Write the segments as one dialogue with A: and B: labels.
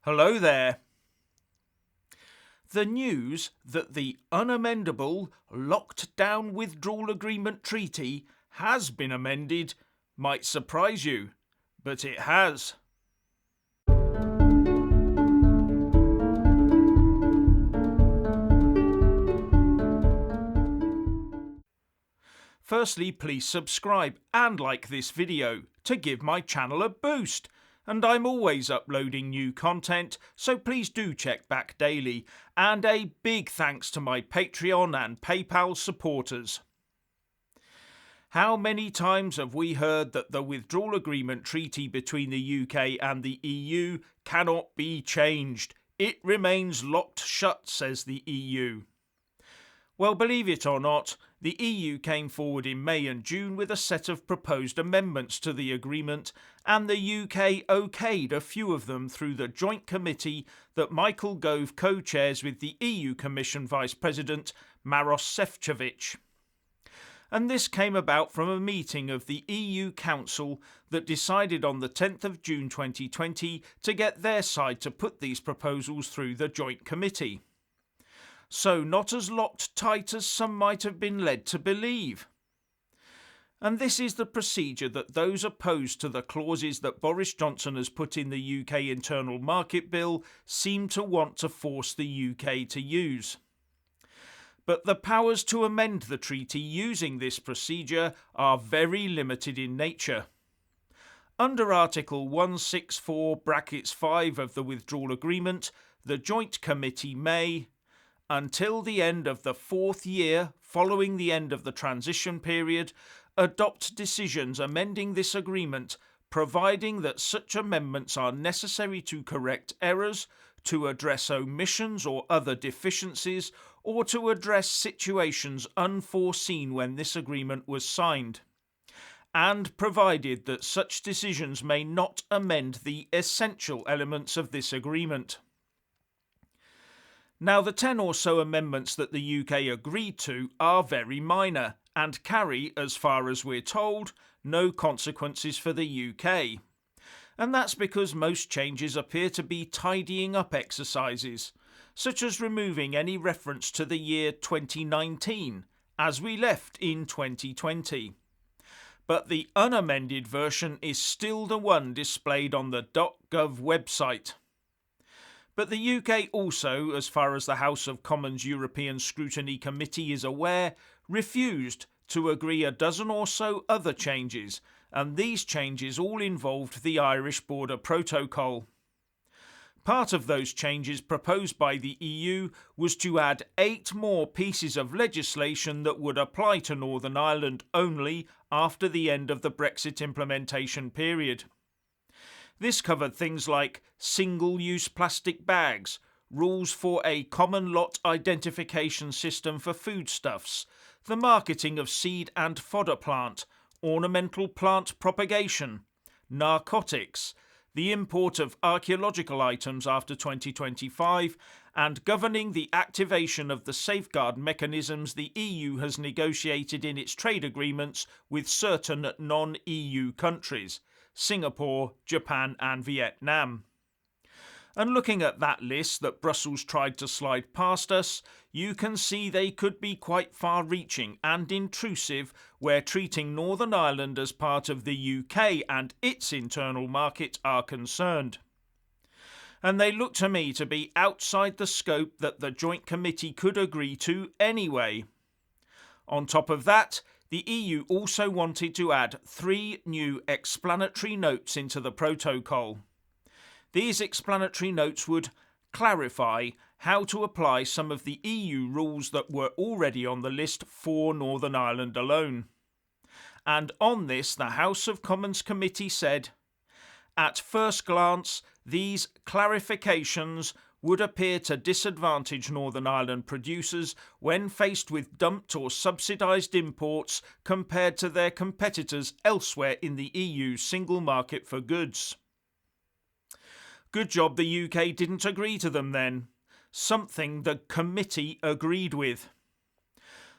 A: Hello there. The news that the unamendable, locked-down Withdrawal Agreement Treaty has been amended might surprise you, but it has. Firstly, please subscribe and like this video to give my channel a boost. And I'm always uploading new content, so please do check back daily. And a big thanks to my Patreon and PayPal supporters. How many times have we heard that the Withdrawal Agreement Treaty between the UK and the EU cannot be changed? It remains locked shut, says the EU. Well, believe it or not, the EU came forward in May and June with a set of proposed amendments to the agreement, and the UK okayed a few of them through the joint committee that Michael Gove co-chairs with the EU Commission Vice President Maros Sefcovic. And this came about from a meeting of the EU Council that decided on the 10th of June 2020 to get their side to put these proposals through the joint committee. So not as locked tight as some might have been led to believe. And this is the procedure that those opposed to the clauses that Boris Johnson has put in the UK Internal Market Bill seem to want to force the UK to use. But the powers to amend the treaty using this procedure are very limited in nature. Under Article 164(5) of the Withdrawal Agreement, the Joint Committee may, until the end of the fourth year following the end of the transition period, adopt decisions amending this agreement, providing that such amendments are necessary to correct errors, to address omissions or other deficiencies, or to address situations unforeseen when this agreement was signed, and provided that such decisions may not amend the essential elements of this agreement. Now, the 10 or so amendments that the UK agreed to are very minor and carry, as far as we're told, no consequences for the UK. And that's because most changes appear to be tidying up exercises, such as removing any reference to the year 2019, as we left in 2020. But the unamended version is still the one displayed on the .gov website. But the UK also, as far as the House of Commons European Scrutiny Committee is aware, refused to agree a dozen or so other changes, and these changes all involved the Irish Border Protocol. Part of those changes proposed by the EU was to add 8 more pieces of legislation that would apply to Northern Ireland only after the end of the Brexit implementation period. This covered things like single-use plastic bags, rules for a common lot identification system for foodstuffs, the marketing of seed and fodder plant, ornamental plant propagation, narcotics, the import of archaeological items after 2025, and governing the activation of the safeguard mechanisms the EU has negotiated in its trade agreements with certain non-EU countries, Singapore, Japan and Vietnam. And looking at that list that Brussels tried to slide past us, you can see they could be quite far-reaching and intrusive where treating Northern Ireland as part of the UK and its internal market are concerned. And they look to me to be outside the scope that the Joint Committee could agree to anyway. On top of that, the EU also wanted to add 3 new explanatory notes into the protocol. These explanatory notes would clarify how to apply some of the EU rules that were already on the list for Northern Ireland alone. And on this, the House of Commons Committee said, at first glance, these clarifications would appear to disadvantage Northern Ireland producers when faced with dumped or subsidised imports compared to their competitors elsewhere in the EU single market for goods. Good job the UK didn't agree to them then. Something the committee agreed with.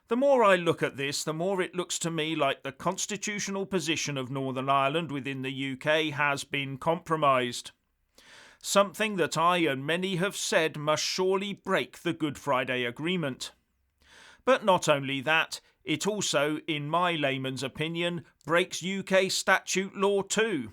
A: The more I look at this, the more it looks to me like the constitutional position of Northern Ireland within the UK has been compromised. something that I and many have said must surely break the Good Friday Agreement. But not only that, it also, in my layman's opinion, breaks UK statute law too.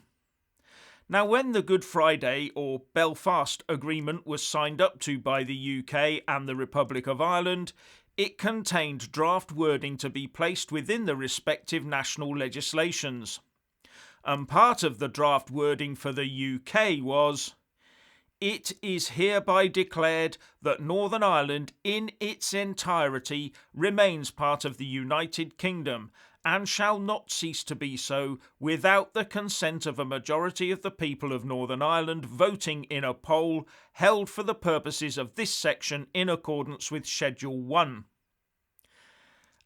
A: Now, when the Good Friday or Belfast Agreement was signed up to by the UK and the Republic of Ireland, it contained draft wording to be placed within the respective national legislations. And part of the draft wording for the UK was, "It is hereby declared that Northern Ireland in its entirety remains part of the United Kingdom and shall not cease to be so without the consent of a majority of the people of Northern Ireland voting in a poll held for the purposes of this section in accordance with Schedule 1.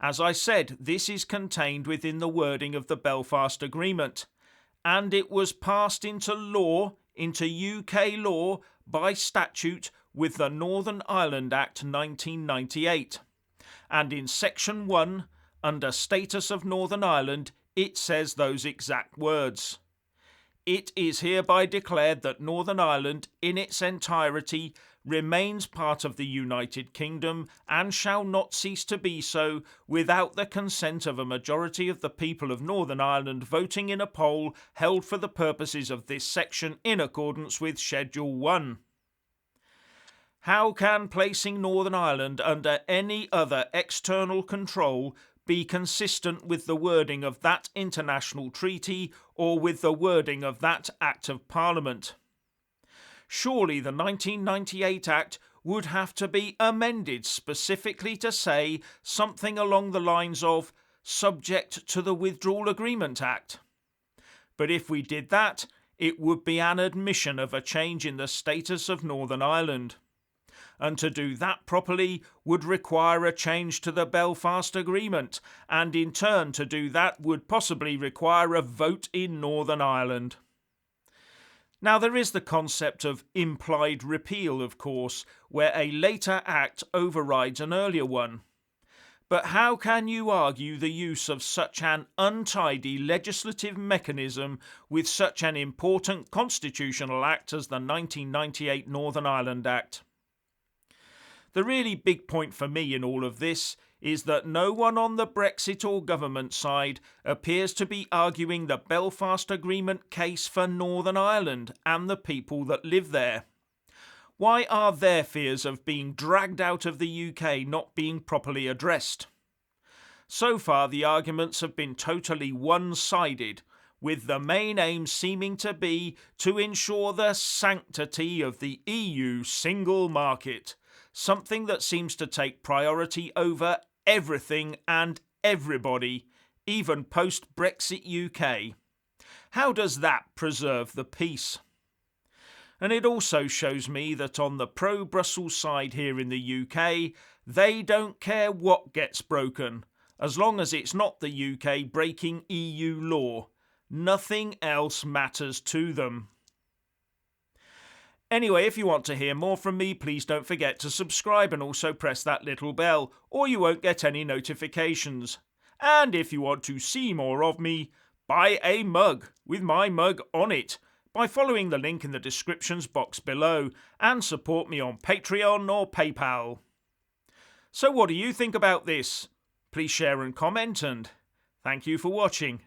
A: As I said, this is contained within the wording of the Belfast Agreement, and it was passed into UK law by statute with the Northern Ireland Act 1998. And in Section 1, under Status of Northern Ireland, it says those exact words. It is hereby declared that Northern Ireland in its entirety remains part of the United Kingdom and shall not cease to be so without the consent of a majority of the people of Northern Ireland voting in a poll held for the purposes of this section in accordance with Schedule 1. How can placing Northern Ireland under any other external control be consistent with the wording of that international treaty or with the wording of that Act of Parliament? Surely the 1998 Act would have to be amended specifically to say something along the lines of subject to the Withdrawal Agreement Act. But if we did that, it would be an admission of a change in the status of Northern Ireland. And to do that properly would require a change to the Belfast Agreement, and in turn to do that would possibly require a vote in Northern Ireland. Now there is the concept of implied repeal, of course, where a later act overrides an earlier one. But how can you argue the use of such an untidy legislative mechanism with such an important constitutional act as the 1998 Northern Ireland Act? The really big point for me in all of this is that no one on the Brexit or government side appears to be arguing the Belfast Agreement case for Northern Ireland and the people that live there. Why are their fears of being dragged out of the UK not being properly addressed? So far the arguments have been totally one-sided, with the main aim seeming to be to ensure the sanctity of the EU single market, something that seems to take priority over everything and everybody, even post-Brexit UK. How does that preserve the peace? And it also shows me that on the pro-Brussels side here in the UK, they don't care what gets broken, as long as it's not the UK breaking EU law. Nothing else matters to them. Anyway, if you want to hear more from me, please don't forget to subscribe and also press that little bell, or you won't get any notifications. And if you want to see more of me, buy a mug with my mug on it by following the link in the descriptions box below, and support me on Patreon or PayPal. So what do you think about this? Please share and comment, and thank you for watching.